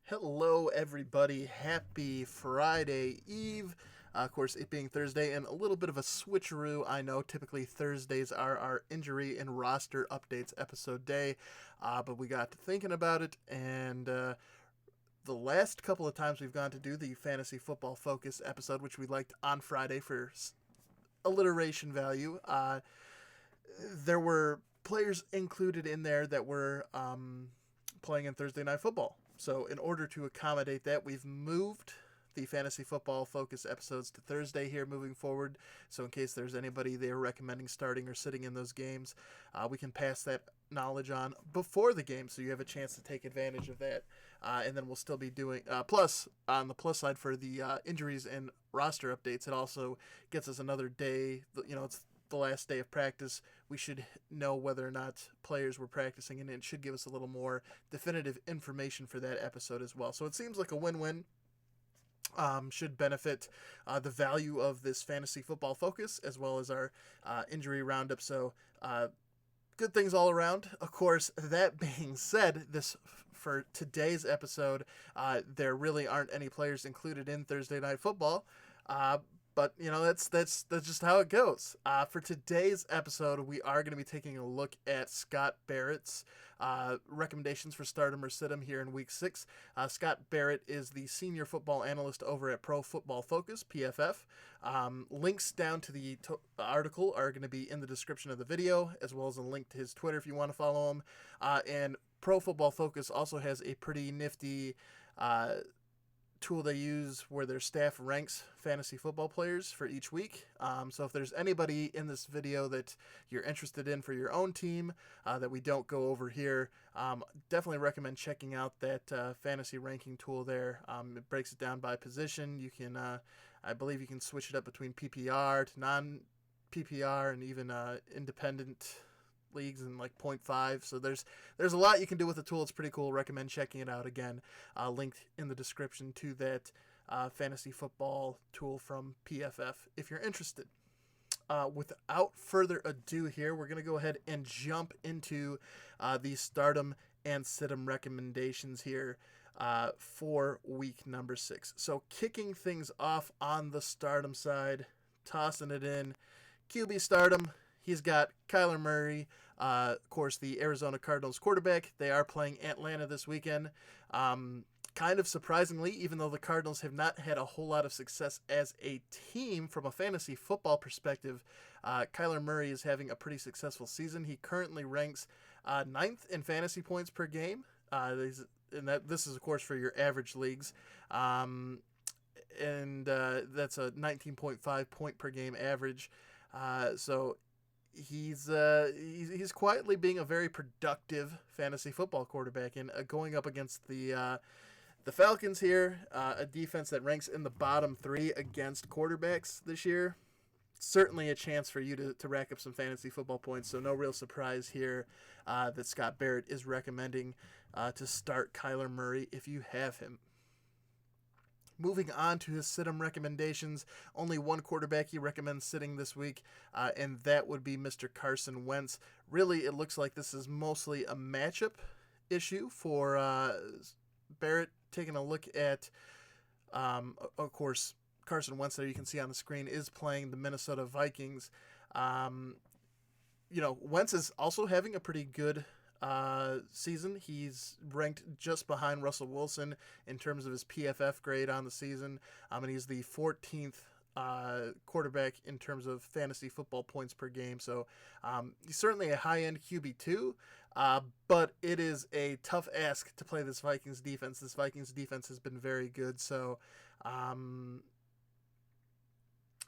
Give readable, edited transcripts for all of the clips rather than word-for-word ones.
Hello, everybody. Happy Friday Eve. Of course, it being Thursday and a little bit of a switcheroo. I know typically Thursdays are our injury and roster updates episode day, but we got to thinking about it, and the last couple of times we've gone to do the fantasy football focus episode, which we liked on Friday for alliteration value, there were players included in there that were playing in Thursday Night Football. So, in order to accommodate that, we've moved the fantasy football focus episodes to Thursday here moving forward. So, in case there's anybody they're recommending starting or sitting in those games, we can pass that knowledge on before the game so you have a chance to take advantage of that. And then we'll still be doing, plus, on the plus side for the injuries and roster updates, it also gets us another day. It's the last day of practice. We should know whether or not players were practicing, and it should give us a little more definitive information for that episode as well. So it seems like a win-win. Should benefit the value of this fantasy football focus as well as our injury roundup. So good things all around. Of course, that being said, for today's episode, there really aren't any players included in Thursday Night Football. But that's just how it goes. For today's episode, we are going to be taking a look at Scott Barrett's recommendations for stardom or situm here in Week 6. Scott Barrett is the senior football analyst over at Pro Football Focus (PFF). Links down to the article are going to be in the description of the video, as well as a link to his Twitter if you want to follow him. And Pro Football Focus also has a pretty nifty tool they use where their staff ranks fantasy football players for each week. So if there's anybody in this video that you're interested in for your own team that we don't go over here, definitely recommend checking out that fantasy ranking tool there. It breaks it down by position. You can, I believe you can switch it up between PPR to non-PPR and even independent leagues in like 0.5. So there's a lot you can do with the tool. It's pretty cool. Recommend checking it out. Again, linked in the description to that fantasy football tool from PFF if you're interested. Without further ado here, we're going to go ahead and jump into the stardom and situm recommendations here for week number 6. So kicking things off on the stardom side, tossing it in, QB stardom. He's got Kyler Murray, of course, the Arizona Cardinals quarterback. They are playing Atlanta this weekend. Kind of surprisingly, even though the Cardinals have not had a whole lot of success as a team from a fantasy football perspective, Kyler Murray is having a pretty successful season. He currently ranks 9th in fantasy points per game. This is, of course, for your average leagues. And that's a 19.5 point per game average. So he's quietly being a very productive fantasy football quarterback, and going up against the Falcons here, a defense that ranks in the bottom 3 against quarterbacks this year. Certainly a chance for you to rack up some fantasy football points, so no real surprise here that Scott Barrett is recommending to start Kyler Murray if you have him. Moving on to his situm recommendations, only one quarterback he recommends sitting this week, and that would be Mr. Carson Wentz. Really, it looks like this is mostly a matchup issue for Barrett. Taking a look at, of course, Carson Wentz there you can see on the screen is playing the Minnesota Vikings. Wentz is also having a pretty good season. He's ranked just behind Russell Wilson in terms of his PFF grade on the season, and he's the 14th quarterback in terms of fantasy football points per game. So he's certainly a high-end QB2, but it is a tough ask to play this Vikings defense. This Vikings defense has been very good, so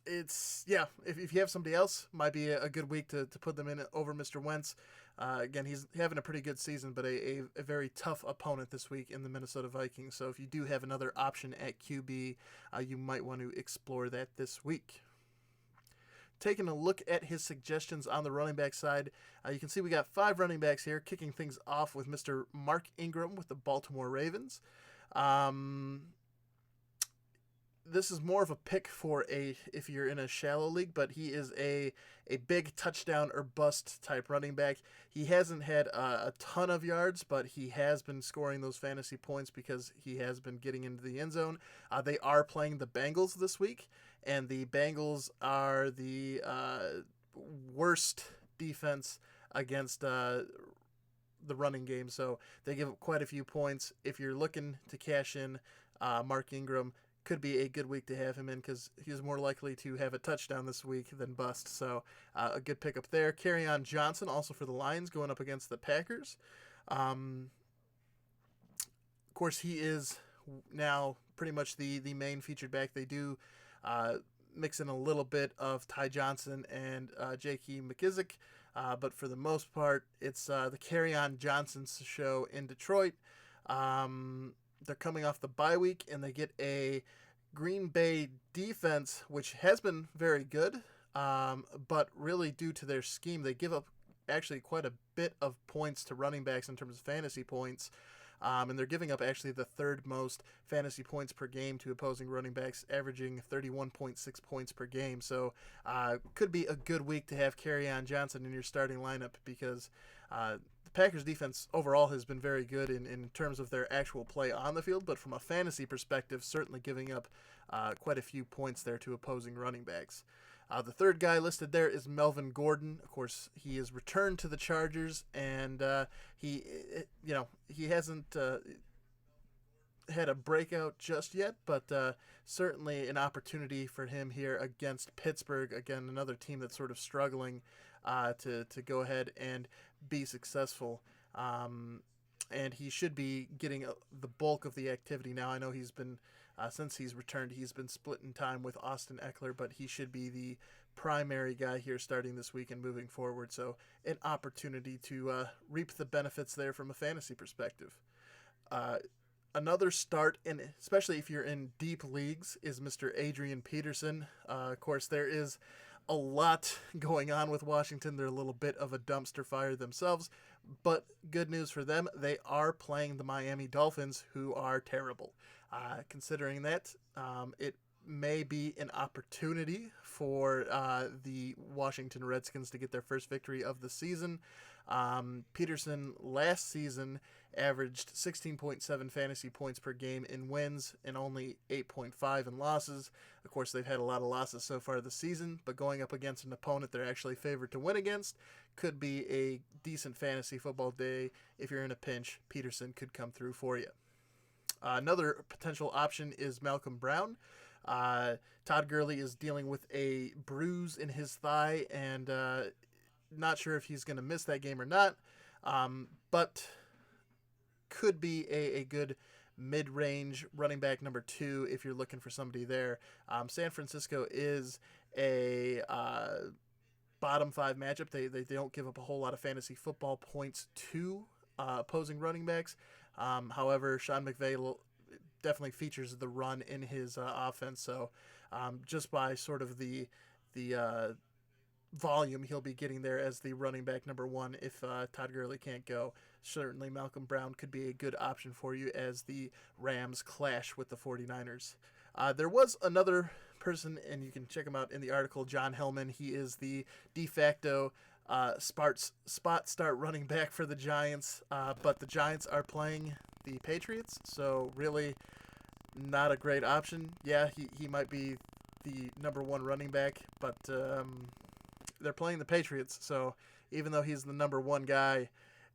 if you have somebody else, might be a good week to put them in over Mr. Wentz. Again, he's having a pretty good season, but a very tough opponent this week in the Minnesota Vikings. So if you do have another option at QB, you might want to explore that this week. Taking a look at his suggestions on the running back side, you can see we got 5 running backs here, kicking things off with Mr. Mark Ingram with the Baltimore Ravens. this is more of a pick for if you're in a shallow league, but he is a big touchdown or bust type running back. He hasn't had a ton of yards, but he has been scoring those fantasy points because he has been getting into the end zone. They are playing the Bengals this week, and the Bengals are the worst defense against the running game, so they give up quite a few points. If you're looking to cash in, Mark Ingram could be a good week to have him in because he's more likely to have a touchdown this week than bust. So a good pickup there. Kerryon Johnson, also for the Lions, going up against the Packers. Of course, he is now pretty much the main featured back. They do mix in a little bit of Ty Johnson and J.K. McKissick, but for the most part, it's the Kerryon Johnson show in Detroit. They're coming off the bye week, and they get a Green Bay defense, which has been very good, but really due to their scheme, they give up actually quite a bit of points to running backs in terms of fantasy points. And they're giving up actually the third most fantasy points per game to opposing running backs, averaging 31.6 points per game. So could be a good week to have Kerryon Johnson in your starting lineup because the Packers defense overall has been very good in terms of their actual play on the field, but from a fantasy perspective, certainly giving up quite a few points there to opposing running backs. The third guy listed there is Melvin Gordon. Of course, he has returned to the Chargers, and he hasn't had a breakout just yet, but certainly an opportunity for him here against Pittsburgh. Again, another team that's sort of struggling to go ahead and be successful. And he should be getting the bulk of the activity now. I know he's been since he's returned, he's been splitting time with Austin Eckler, but he should be the primary guy here starting this week and moving forward. So an opportunity to reap the benefits there from a fantasy perspective. Another start, and especially if you're in deep leagues, is Mr. Adrian Peterson. Of course, there is a lot going on with Washington. They're a little bit of a dumpster fire themselves, but good news for them, they are playing the Miami Dolphins, who are terrible. Considering that, it may be an opportunity for the Washington Redskins to get their first victory of the season. Peterson last season averaged 16.7 fantasy points per game in wins and only 8.5 in losses. Of course, they've had a lot of losses so far this season, but going up against an opponent they're actually favored to win against could be a decent fantasy football day. If you're in a pinch, Peterson could come through for you. Another potential option is Malcolm Brown. Todd Gurley is dealing with a bruise in his thigh, and not sure if he's going to miss that game or not, but could be a good mid-range running back number 2 if you're looking for somebody there. San Francisco is a bottom 5 matchup. They don't give up a whole lot of fantasy football points to opposing running backs. However, Sean McVay definitely features the run in his offense, so just by sort of the volume he'll be getting there as the running back number 1 if Todd Gurley can't go. Certainly Malcolm Brown could be a good option for you as the Rams clash with the 49ers. There was another person, and you can check him out in the article, John Hellman. He is the de facto spot start running back for the Giants, but the Giants are playing the Patriots, so really not a great option. Yeah, he might be the number 1 running back, but they're playing the Patriots, so even though he's the number 1 guy,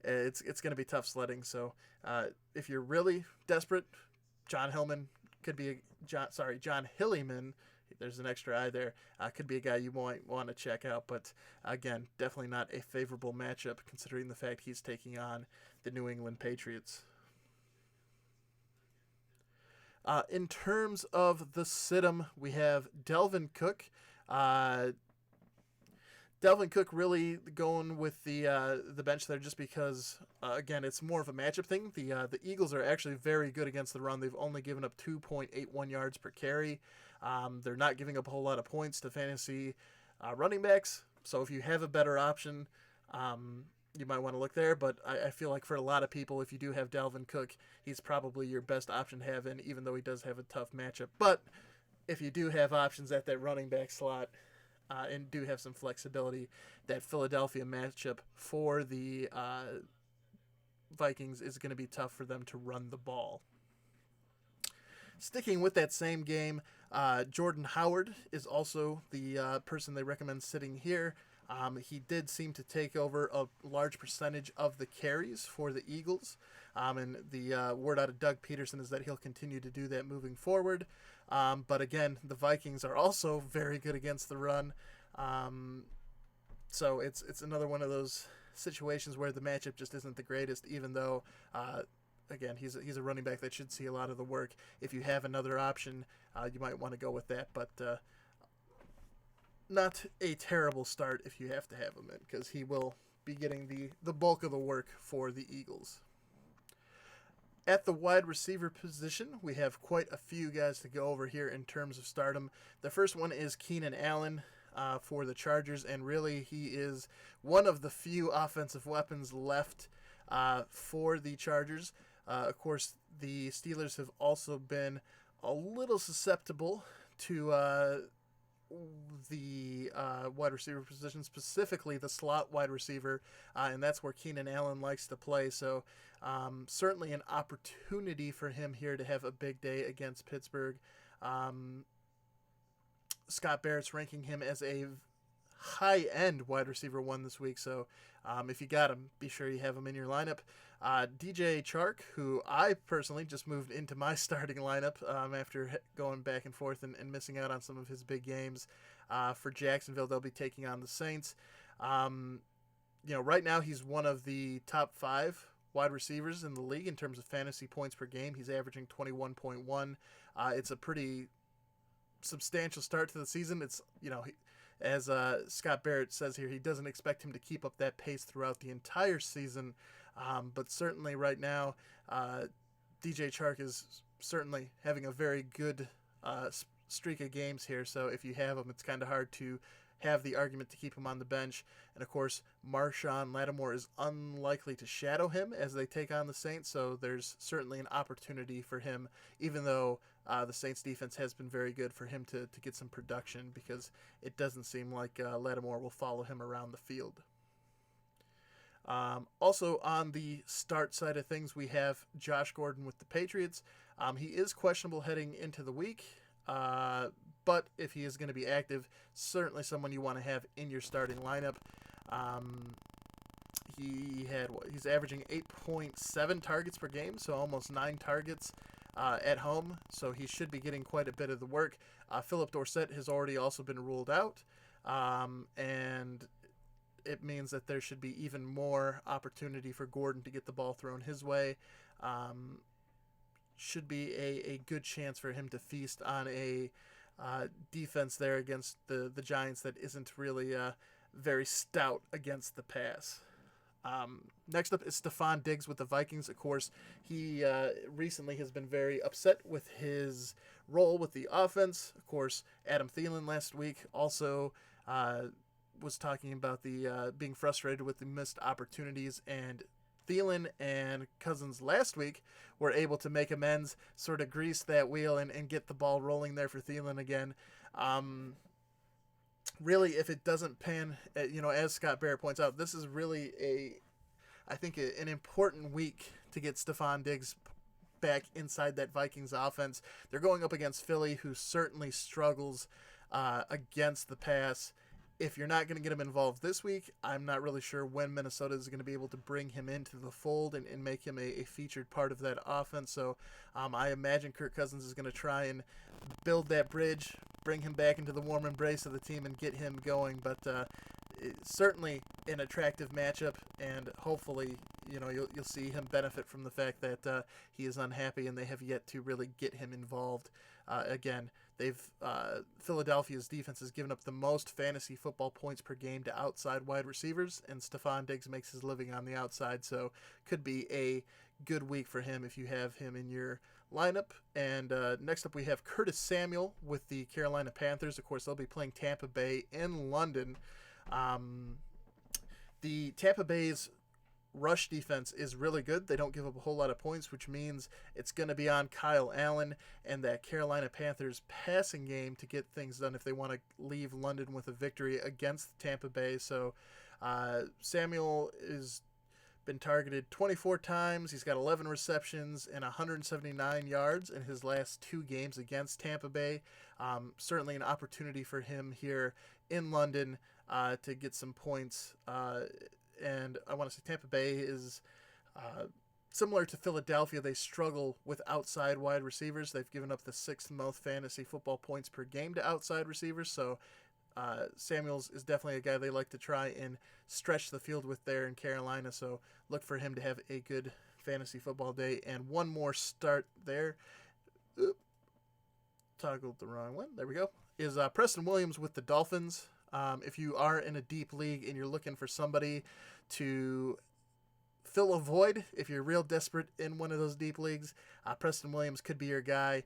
it's going to be tough sledding. So if you're really desperate, John Hillman could be John Hilliman. There's an extra I there. Could be a guy you might want to check out, but again, definitely not a favorable matchup considering the fact he's taking on the New England Patriots. In terms of the sit-em, we have Delvin Cook. Delvin Cook really going with the bench there just because, again, it's more of a matchup thing. The Eagles are actually very good against the run. They've only given up 2.81 yards per carry. They're not giving up a whole lot of points to fantasy running backs. So if you have a better option, you might want to look there. But I feel like for a lot of people, if you do have Delvin Cook, he's probably your best option to have in, even though he does have a tough matchup. But if you do have options at that running back slot and do have some flexibility, that Philadelphia matchup for the Vikings is going to be tough for them to run the ball. Sticking with that same game, Jordan Howard is also the person they recommend sitting here. He did seem to take over a large percentage of the carries for the Eagles. And the word out of Doug Peterson is that he'll continue to do that moving forward. But again, the Vikings are also very good against the run. So it's another one of those situations where the matchup just isn't the greatest, even though, again, he's a running back that should see a lot of the work. If you have another option, you might want to go with that. But not a terrible start if you have to have him in, because he will be getting the bulk of the work for the Eagles. At the wide receiver position, we have quite a few guys to go over here in terms of stardom. The first one is Keenan Allen for the Chargers, and really he is one of the few offensive weapons left for the Chargers. Of course, the Steelers have also been a little susceptible to the wide receiver position, specifically the slot wide receiver, and that's where Keenan Allen likes to play. So certainly an opportunity for him here to have a big day against Pittsburgh. Scott Barrett's ranking him as a high-end wide receiver one this week, so if you got him, be sure you have him in your lineup. DJ Chark, who I personally just moved into my starting lineup after going back and forth and missing out on some of his big games. For Jacksonville, they'll be taking on the Saints. Right now he's one of the top 5 wide receivers in the league in terms of fantasy points per game. He's averaging 21.1. It's a pretty substantial start to the season. It's, as Scott Barrett says here, he doesn't expect him to keep up that pace throughout the entire season. But certainly right now, DJ Chark is certainly having a very good streak of games here. So if you have him, it's kind of hard to have the argument to keep him on the bench. And of course, Marshawn Lattimore is unlikely to shadow him as they take on the Saints. So there's certainly an opportunity for him, even though the Saints defense has been very good, for him to get some production, because it doesn't seem like Lattimore will follow him around the field. Also on the start side of things, we have Josh Gordon with the Patriots. He is questionable heading into the week, but if he is going to be active, certainly someone you want to have in your starting lineup. He's averaging 8.7 targets per game, so almost 9 targets at home, so he should be getting quite a bit of the work. Philip Dorsett has already also been ruled out, and it means that there should be even more opportunity for Gordon to get the ball thrown his way. Should be a good chance for him to feast on a defense there against the Giants that isn't really very stout against the pass. Next up is Stephon Diggs with the Vikings. Of course, he recently has been very upset with his role with the offense. Of course, Adam Thielen last week also was talking about the being frustrated with the missed opportunities, and Thielen and Cousins last week were able to make amends, sort of grease that wheel and get the ball rolling there for Thielen again. Really, if it doesn't pan, as Scott Barrett points out, this is really an important week to get Stephon Diggs back inside that Vikings offense. They're going up against Philly, who certainly struggles against the pass. If you're not going to get him involved this week, I'm not really sure when Minnesota is going to be able to bring him into the fold and make him a featured part of that offense. So I imagine Kirk Cousins is going to try and build that bridge, bring him back into the warm embrace of the team and get him going. But certainly an attractive matchup, and hopefully you'll see him benefit from the fact that he is unhappy and they have yet to really get him involved. Again, Philadelphia's defense has given up the most fantasy football points per game to outside wide receivers, and Stephon Diggs makes his living on the outside, so could be a good week for him if you have him in your lineup. And next up we have Curtis Samuel with the Carolina Panthers. Of course, they'll be playing Tampa Bay in London. The Tampa Bay's rush defense is really good. They don't give up a whole lot of points, which means it's going to be on Kyle Allen and that Carolina Panthers passing game to get things done if they want to leave London with a victory against Tampa Bay. So Samuel is been targeted 24 times. He's got 11 receptions and 179 yards in his last 2 games against Tampa Bay. Certainly an opportunity for him here in London to get some points. And I want to say Tampa Bay is similar to Philadelphia. They struggle with outside wide receivers. They've given up the 6th most fantasy football points per game to outside receivers. So Samuels is definitely a guy they like to try and stretch the field with there in Carolina. So look for him to have a good fantasy football day. And one more start there. Toggled the wrong one. There we go. Is Preston Williams with the Dolphins. If you are in a deep league and you're looking for somebody to fill a void, if you're real desperate in one of those deep leagues, Preston Williams could be your guy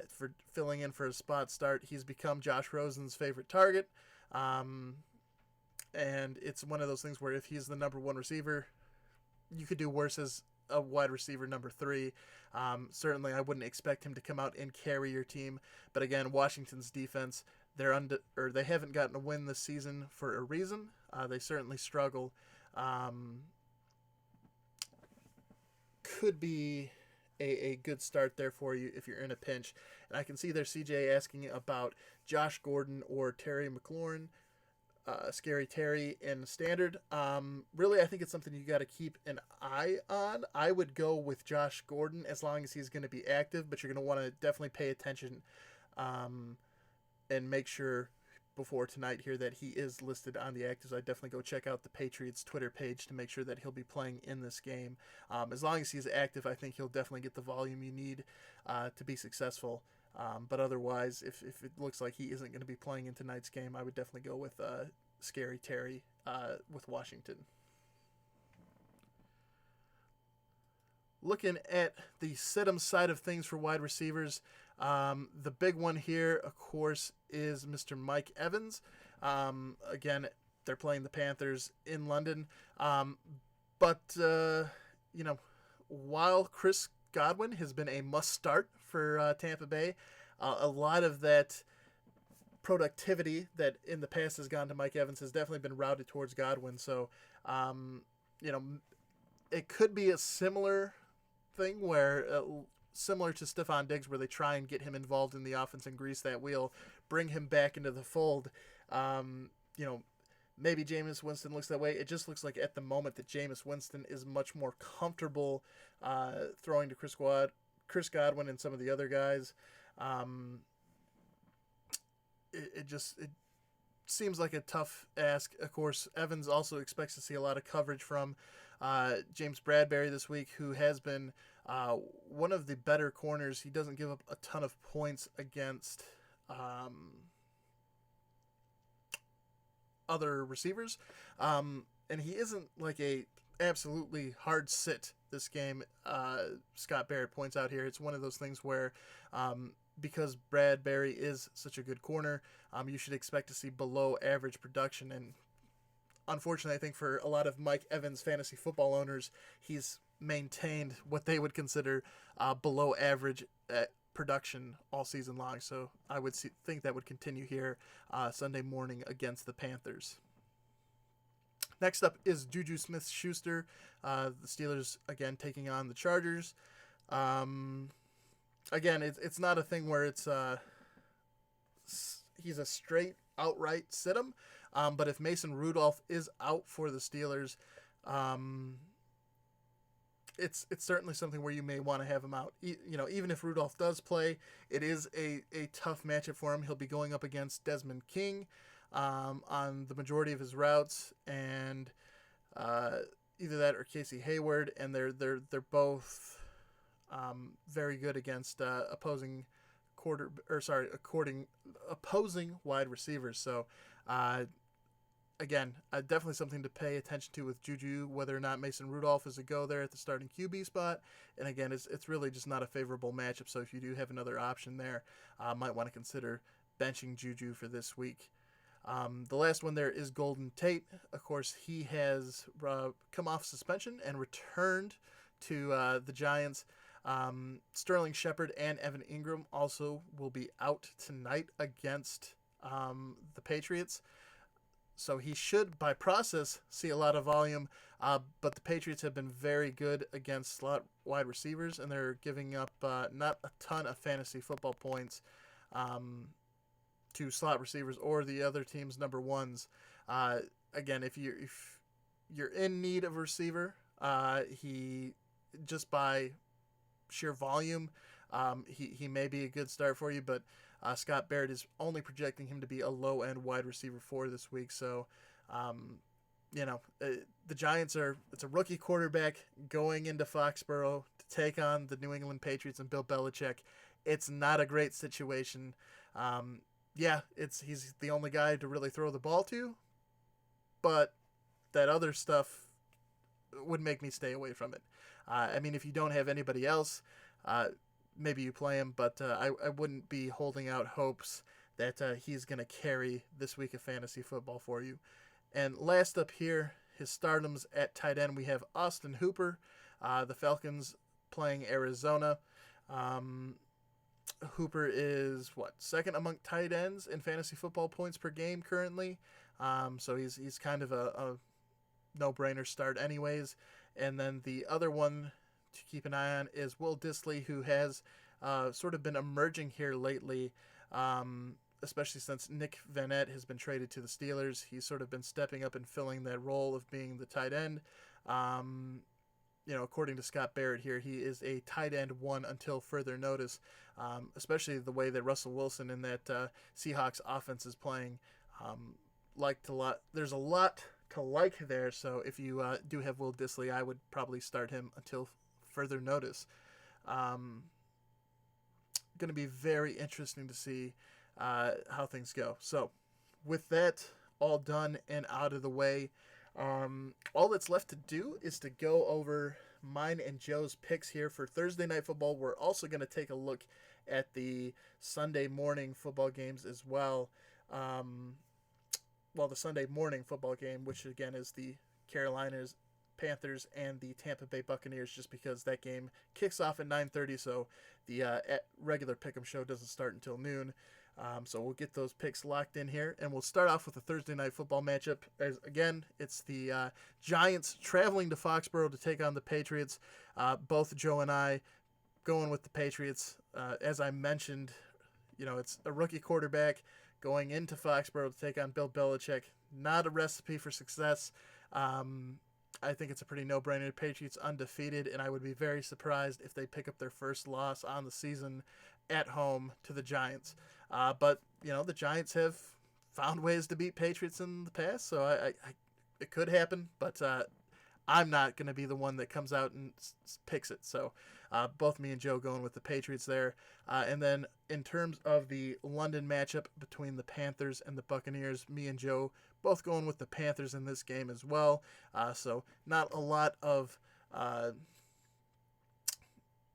for filling in for a spot start. He's become Josh Rosen's favorite target. And it's one of those things where if he's the number 1 receiver, you could do worse as a wide receiver number 3. Certainly I wouldn't expect him to come out and carry your team. But again, Washington's defense, they haven't gotten a win this season for a reason. They certainly struggle. Could be a good start there for you if you're in a pinch. And I can see there CJ asking about Josh Gordon or Terry McLaurin, Scary Terry in standard. Really, I think it's something you got to keep an eye on. I would go with Josh Gordon as long as he's going to be active, but you're going to want to definitely pay attention and make sure before tonight here that he is listed on the actives. I'd definitely go check out the Patriots Twitter page to make sure that he'll be playing in this game. As long as he's active, I think he'll definitely get the volume you need to be successful. But otherwise, if it looks like he isn't going to be playing in tonight's game, I would definitely go with Scary Terry with Washington. Looking at the sit-em side of things for wide receivers, the big one here, of course, is Mr. Mike Evans. Again, they're playing the Panthers in London. But while Chris Godwin has been a must-start for Tampa Bay, a lot of that productivity that in the past has gone to Mike Evans has definitely been routed towards Godwin. So, it could be a similar thing where similar to Stephon Diggs, where they try and get him involved in the offense and grease that wheel, bring him back into the fold. Maybe Jameis Winston looks that way. It just looks like at the moment that Jameis Winston is much more comfortable throwing to Chris Godwin and some of the other guys. It seems like a tough ask. Of course, Evans also expects to see a lot of coverage from James Bradbury this week, who has been one of the better corners. He doesn't give up a ton of points against other receivers, and he isn't like a absolutely hard sit this game. Scott Barrett points out here it's one of those things where because Bradbury is such a good corner, you should expect to see below average production. And unfortunately, I think for a lot of Mike Evans fantasy football owners, he's maintained what they would consider below average production all season long. So I would think that would continue here Sunday morning against the Panthers. Next up is Juju Smith-Schuster. The Steelers, again, taking on the Chargers. Again, it's not a thing where it's he's a straight outright sit-em. But if Mason Rudolph is out for the Steelers, it's certainly something where you may want to have him out. Even if Rudolph does play, it is a tough matchup for him. He'll be going up against Desmond King on the majority of his routes, and either that or Casey Hayward, and they're both very good against opposing wide receivers. So again, definitely something to pay attention to with Juju, whether or not Mason Rudolph is a go there at the starting QB spot. And again, it's really just not a favorable matchup. So if you do have another option there, might want to consider benching Juju for this week. The last one there is Golden Tate. Of course, he has come off suspension and returned to the Giants. Sterling Shepard and Evan Ingram also will be out tonight against the Patriots. So he should, by process, see a lot of volume. But the Patriots have been very good against slot wide receivers, and they're giving up not a ton of fantasy football points to slot receivers or the other team's number ones. Again, if you're in need of a receiver, he just by sheer volume, he may be a good start for you, but Scott Barrett is only projecting him to be a low-end wide receiver for this week. So, the Giants it's a rookie quarterback going into Foxborough to take on the New England Patriots and Bill Belichick. It's not a great situation. He's the only guy to really throw the ball to, but that other stuff would make me stay away from it. If you don't have anybody else, maybe you play him, but I wouldn't be holding out hopes that he's going to carry this week of fantasy football for you. And last up here, his stardoms at tight end, we have Austin Hooper, the Falcons playing Arizona. Hooper is second among tight ends in fantasy football points per game currently. So he's kind of a no-brainer start anyways. And then the other one to keep an eye on is Will Dissly, who has sort of been emerging here lately, especially since Nick Vanette has been traded to the Steelers. He's sort of been stepping up and filling that role of being the tight end. According to Scott Barrett here, he is a tight end one until further notice, especially the way that Russell Wilson in that Seahawks offense is playing. There's a lot to like there, so if you do have Will Dissly, I would probably start him until further notice. Going to be very interesting to see how things go. So with that all done and out of the way, all that's left to do is to go over mine and Joe's picks here for Thursday Night Football. We're also going to take a look at the Sunday morning football games as well. The Sunday morning football game, which again is the Carolinas Panthers and the Tampa Bay Buccaneers, just because that game kicks off at 9:30, so the regular Pick'em show doesn't start until noon. So we'll get those picks locked in here, and we'll start off with the Thursday Night Football matchup. Again, it's the Giants traveling to Foxborough to take on the Patriots. Both Joe and I going with the Patriots. As I mentioned, it's a rookie quarterback going into Foxborough to take on Bill Belichick. Not a recipe for success. I think it's a pretty no-brainer. Patriots undefeated, and I would be very surprised if they pick up their first loss on the season at home to the Giants. But the Giants have found ways to beat Patriots in the past, so it could happen, but I'm not going to be the one that comes out and picks it. So both me and Joe going with the Patriots there. And then in terms of the London matchup between the Panthers and the Buccaneers, me and Joe both going with the Panthers in this game as well. So not a lot of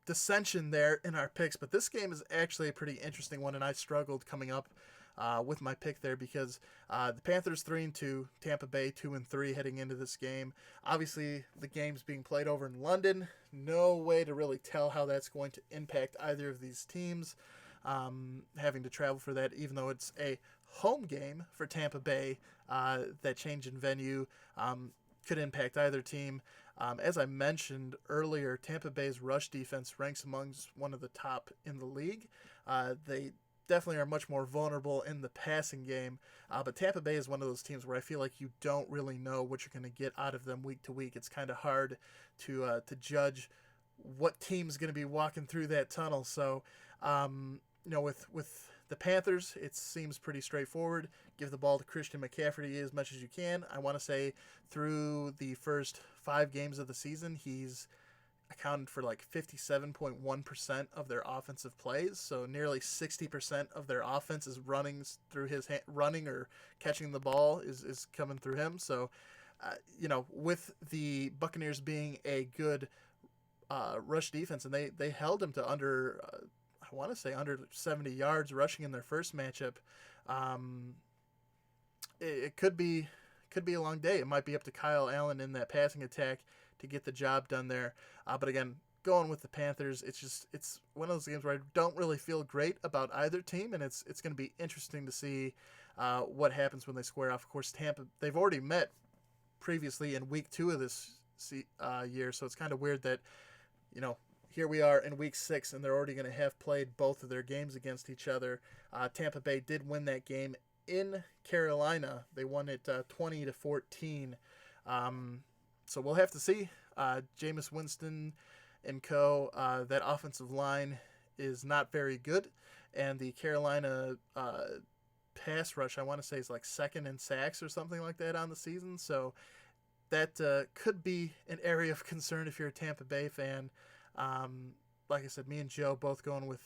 dissension there in our picks, but this game is actually a pretty interesting one, and I struggled coming up with my pick there because the Panthers 3-2, Tampa Bay 2-3 heading into this game. Obviously, the game's being played over in London. No way to really tell how that's going to impact either of these teams. Having to travel for that, even though it's a home game for Tampa Bay, that change in venue could impact either team. As I mentioned earlier, Tampa Bay's rush defense ranks amongst one of the top in the league. They definitely are much more vulnerable in the passing game, but Tampa Bay is one of those teams where I feel like you don't really know what you're going to get out of them week to week. It's kind of hard to judge what team's going to be walking through that tunnel. So, with the Panthers, it seems pretty straightforward. Give the ball to Christian McCaffrey as much as you can. I want to say through the first 5 games of the season, he's accounted for like 57.1% of their offensive plays. So nearly 60% of their offense is running through his running or catching the ball is coming through him. So, with the Buccaneers being a good rush defense, and they held him to under, I want to say under 70 yards rushing in their first matchup. it could be a long day. It might be up to Kyle Allen in that passing attack to get the job done there. But again, going with the Panthers, it's one of those games where I don't really feel great about either team, and it's going to be interesting to see what happens when they square off. Of course, Tampa, they've already met previously in week 2 of this year, so it's kind of weird that, here we are in week 6 and they're already going to have played both of their games against each other. Tampa Bay did win that game in Carolina. They won it 20-14. So we'll have to see. Jameis Winston and co. That offensive line is not very good, and the Carolina pass rush, I want to say, is like second in sacks or something like that on the season. So that could be an area of concern if you're a Tampa Bay fan. Like I said, me and Joe both going with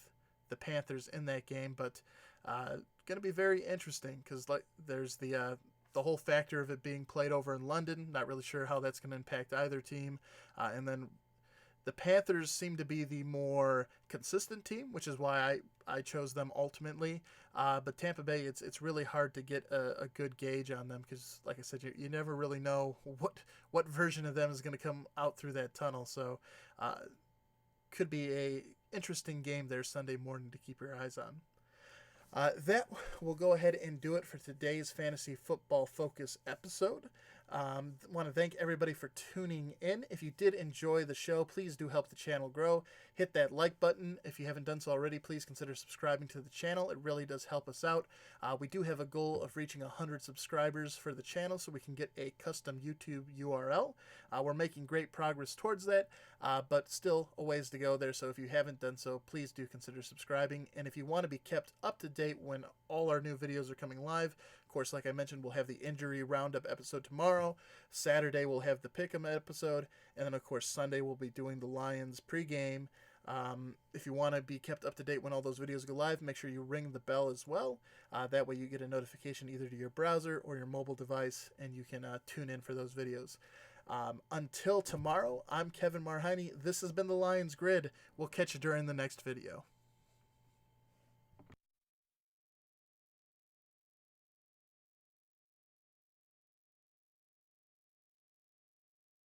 the Panthers in that game, but going to be very interesting because there's the whole factor of it being played over in London. Not really sure how that's going to impact either team. And then the Panthers seem to be the more consistent team, which is why I chose them ultimately. But Tampa Bay, it's really hard to get a good gauge on them because, like I said, you never really know what version of them is going to come out through that tunnel. So could be a interesting game there Sunday morning to keep your eyes on. That will go ahead and do it for today's Fantasy Football Focus episode. Want to thank everybody for tuning in. If you did enjoy the show, please do help the channel grow. Hit that like button. If you haven't done so already, please consider subscribing to the channel. It really does help us out. We do have a goal of reaching 100 subscribers for the channel so we can get a custom YouTube URL. We're making great progress towards that, but still a ways to go there. So if you haven't done so, please do consider subscribing. And if you want to be kept up to date when all our new videos are coming live, of course, like I mentioned, we'll have the injury roundup episode tomorrow. Saturday, we'll have the Pick'em episode. And then, of course, Sunday, we'll be doing the Lions pregame. If you want to be kept up to date when all those videos go live, make sure you ring the bell as well. That way you get a notification either to your browser or your mobile device, and you can tune in for those videos. Until tomorrow, I'm Kevin Marheine. This has been the Lions Grid. We'll catch you during the next video.